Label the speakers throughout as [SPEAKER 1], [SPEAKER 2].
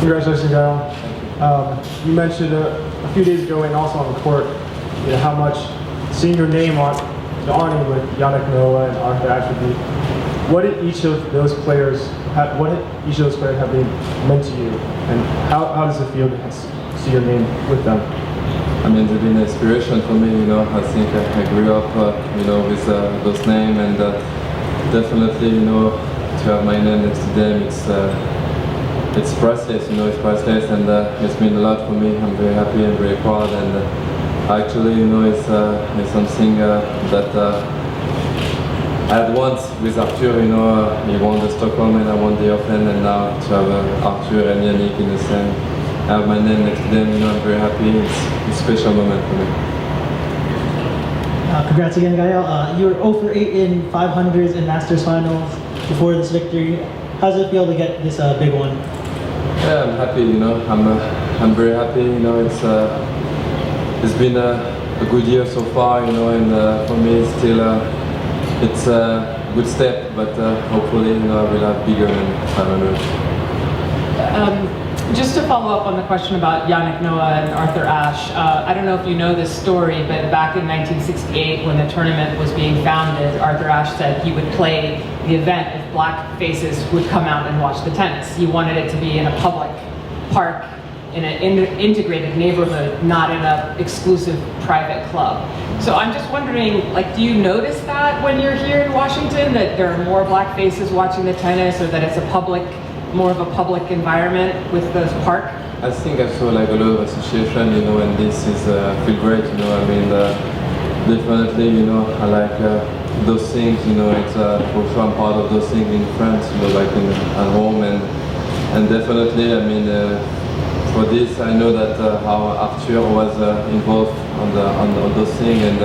[SPEAKER 1] Congratulations, Gael. You mentioned a few days ago and also on the court, how much seeing your name on the awning with Yannick Noah and Arthur Ashe would be. What did each of those players have been meant to you, and how does it feel to see your name with them?
[SPEAKER 2] I mean, they've been an inspiration for me. I think I grew up, with those names, and definitely, to have my name next to them, it's priceless. It's priceless, and it's been a lot for me. I'm very happy and very proud, and actually, it's something that I had once with Arthur. He won the Stockholm and I won the Open, and now to have Arthur and Yannick in the same, have my name next to them, I'm very happy. It's a special moment for me.
[SPEAKER 3] Congrats again, Gael. You were 0 for 8 in 500s and Masters finals before this victory. How does it feel to get this big one?
[SPEAKER 2] Yeah, I'm happy. I'm very happy. It's been a good year so far. And for me, it's still it's a good step. But hopefully, I will have bigger than 500.
[SPEAKER 4] Just to follow up on the question about Yannick Noah and Arthur Ashe, I don't know if you know this story, but back in 1968 when the tournament was being founded, Arthur Ashe said he would play the event if black faces would come out and watch the tennis. He wanted it to be in a public park, in an integrated neighborhood, not in an exclusive private club. So I'm just wondering, do you notice that when you're here in Washington, that there are more black faces watching the tennis, or that it's more of a public environment with the park?
[SPEAKER 2] I think I saw a lot of association, and this is feel great. I mean, definitely, I like those things. It's for sure I'm part of those things in France, like at home, and definitely, I mean, for this, I know that how Arthur was involved on those things, and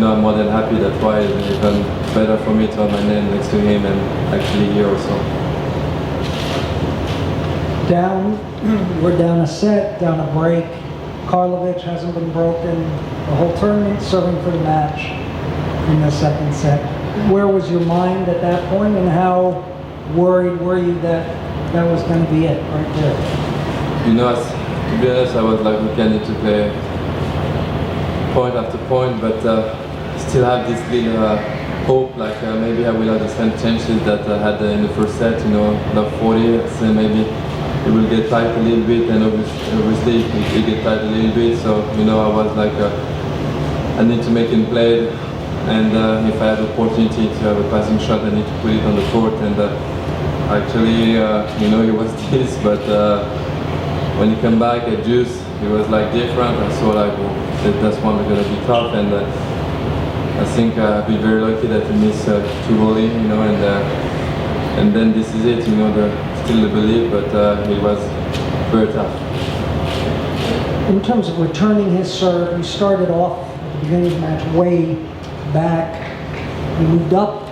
[SPEAKER 2] I'm more than happy. That's why it's even better for me to have my name next to him and actually here also.
[SPEAKER 5] We're down a set, down a break. Karlovic hasn't been broken the whole tournament, serving for the match in the second set. Where was your mind at that point, and how worried were you that that was going to be it right there?
[SPEAKER 2] To be honest, I was like, okay, I need to play point after point, but still have this little hope, maybe I will have the same chances that I had in the first set, the 40, so maybe it will get tight a little bit, and obviously it will get tight a little bit, so I was like, I need to make him play, and if I have the opportunity to have a passing shot, I need to put it on the court, and actually, it was this, but when he came back at Juice, it was different. I saw that's one we're going to be tough, and I think I've been very lucky that he missed 2 volleys, and then this is it, still the belief, but it was very tough.
[SPEAKER 5] In terms of returning his serve, you started off at the beginning of the match way back. You moved up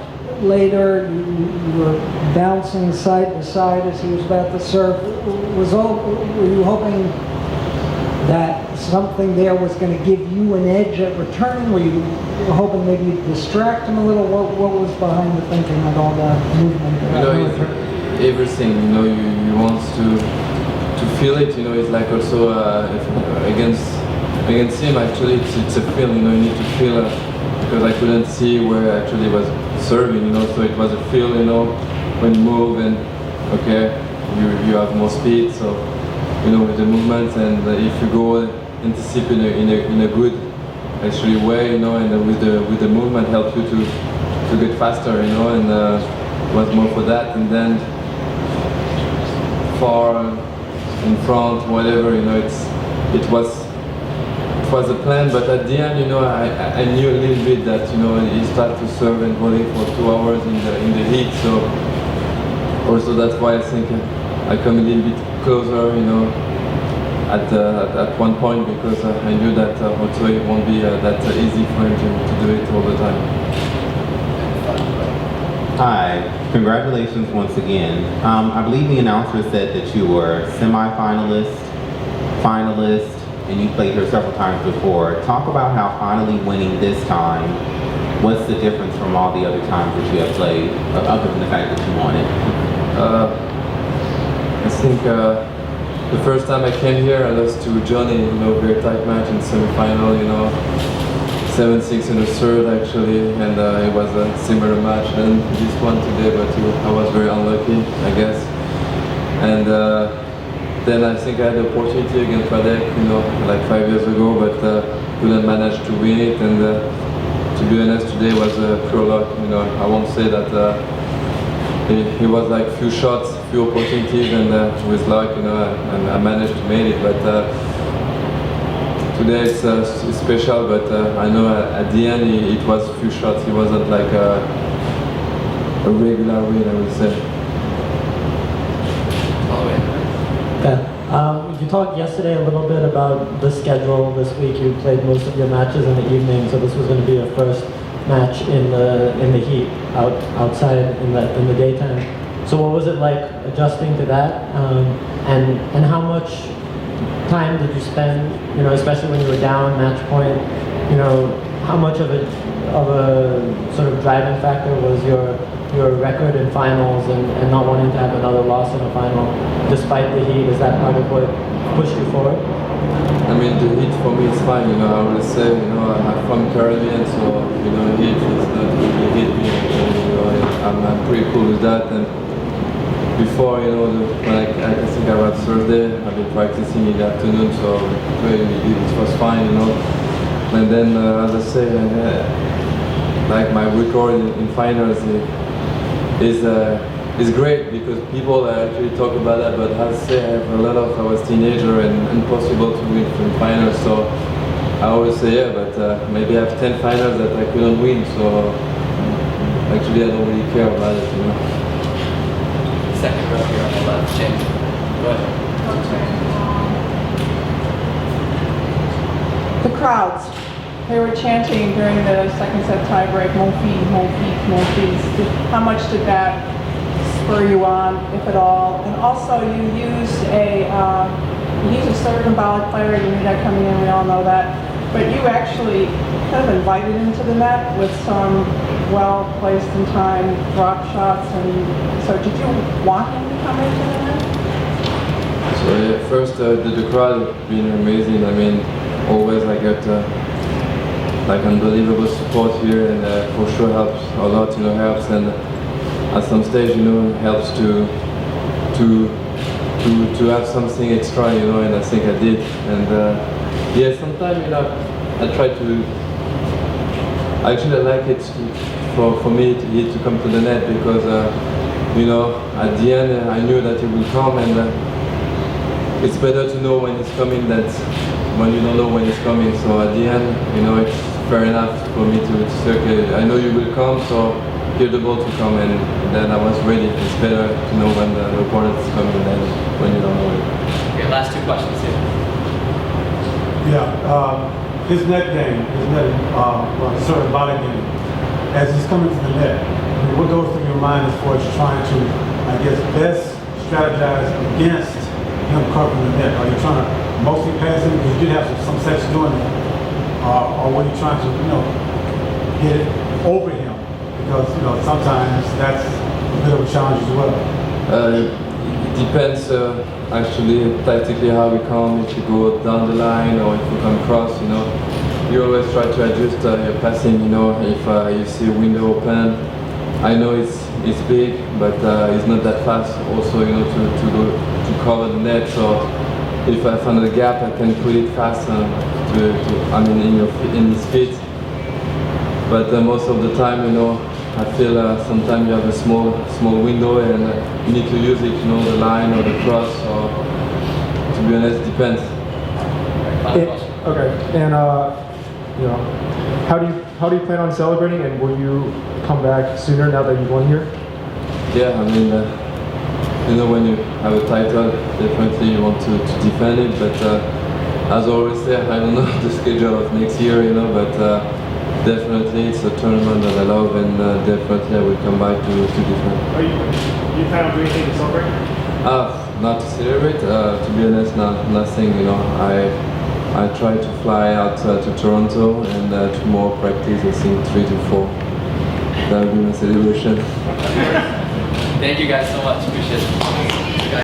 [SPEAKER 5] later, you were bouncing side to side as he was about to serve. Were you hoping that something there was going to give you an edge at returning? Were you hoping maybe you'd distract him a little? What was behind the thinking of all that movement?
[SPEAKER 2] Everything, you want to feel it, it's like also against him, actually, it's a feel, you need to feel, because I couldn't see where actually was serving, so it was a feel, when you move, and okay, you have more speed, so, with the movements, and if you go anticipate in a good, actually way, and with the movement help you to get faster, and it was more for that, and then far in front, whatever, it was a plan, but at the end, I knew a little bit that, he started to serve and volley for 2 hours in the heat, so also that's why I think I come a little bit closer, at one point, because I knew that also it won't be that easy for him to do it all the time.
[SPEAKER 6] Hi, congratulations once again. I believe the announcer said that you were semi-finalist, finalist, and you played here several times before. Talk about how finally winning this time, what's the difference from all the other times that you have played, other than the fact that you won it?
[SPEAKER 2] I think the first time I came here, I lost to Johnny, very tight match in semi-final, 7-6 in the third actually, and it was a similar match than this one today, but I was very unlucky, I guess. And then I think I had the opportunity against Radek, like 5 years ago, but couldn't manage to win it. And to be honest, today was pure luck. I won't say that he was like few shots, few opportunities, and with luck, and I managed to make it. But today it's special. But I know at the end it was few shots. It wasn't like a regular win, I would say.
[SPEAKER 3] You talked yesterday a little bit about the schedule this week. You played most of your matches in the evening, so this was going to be your first match in the heat outside in the daytime. So what was it like adjusting to that? And how much time did you spend? Especially when you were down match point. How much of a sort of driving factor was your record in finals and not wanting to have another loss in a final despite the heat? Is that part of what pushed you forward?
[SPEAKER 2] I mean, the heat for me is fine, I always say, I'm from Caribbean, so, heat is not really hit me, I'm pretty cool with that. And before, when I think I was Thursday, I've been practicing in the afternoon, so it was fine, And then, as I say, like my record in finals is great because people actually talk about that, but as I say, I was teenager and impossible to win from finals, so I always say yeah, but maybe I have 10 finals that I couldn't win, so actually I don't really care about it,
[SPEAKER 7] Second row here on the left, James. Go ahead.
[SPEAKER 8] The crowds, they were chanting during the second set tiebreak, Monfils, Monfils, Monfils. How much did that spur you on, if at all? And also, you used a certain symbolic player. You knew that coming in. We all know that. But you actually kind of invited him to the net with some well-placed in time drop shots. And so, did you want him to come into the net?
[SPEAKER 2] So yeah, first the crowd has been amazing. I mean, always I get like unbelievable support here, and for sure helps a lot. Helps, and at some stage, helps to have something extra. And I think I did. And yeah, sometimes I try to. Actually, I like it for me to come to the net because at the end I knew that it will come, and it's better to know when it's coming than when you don't know when it's coming. So at the end, it's fair enough for me to say, okay, I know you will come, so hear the ball to come, and then I was ready. It's better to know when the opponent is coming than when you don't know it.
[SPEAKER 7] Okay, last two questions here.
[SPEAKER 9] Yeah, his net game, certain body game, as he's coming to the net, what goes through your mind as far as trying to, best strategize against him covering the net? Are you trying to mostly pass him because you did have some sets doing that? Or were you trying to, get it over him? Because, sometimes that's a bit of a challenge as well.
[SPEAKER 2] It depends actually tactically how we come, if you go down the line or if you come across, You always try to adjust your passing, if you see a window open. I know it's big, but it's not that fast also, to cover the net. So if I find a gap, I can put it fast in his feet. But most of the time, I feel sometimes you have a small window and you need to use it, the line or the cross. Or to be honest, it depends.
[SPEAKER 1] Okay, and how do you plan on celebrating, and will you come back sooner now that you've won here?
[SPEAKER 2] Yeah, I mean, when you have a title, definitely you want to defend it. But as I always say, I don't know the schedule of next year, but. Definitely, it's a tournament that I love, and definitely I will come back to defend.
[SPEAKER 1] Are you plan on doing anything to celebrate?
[SPEAKER 2] Not to celebrate. To be honest, nothing. I try to fly out to Toronto and tomorrow practice. I think 3 to 4. That will be my celebration.
[SPEAKER 7] Thank you guys so much. Appreciate it.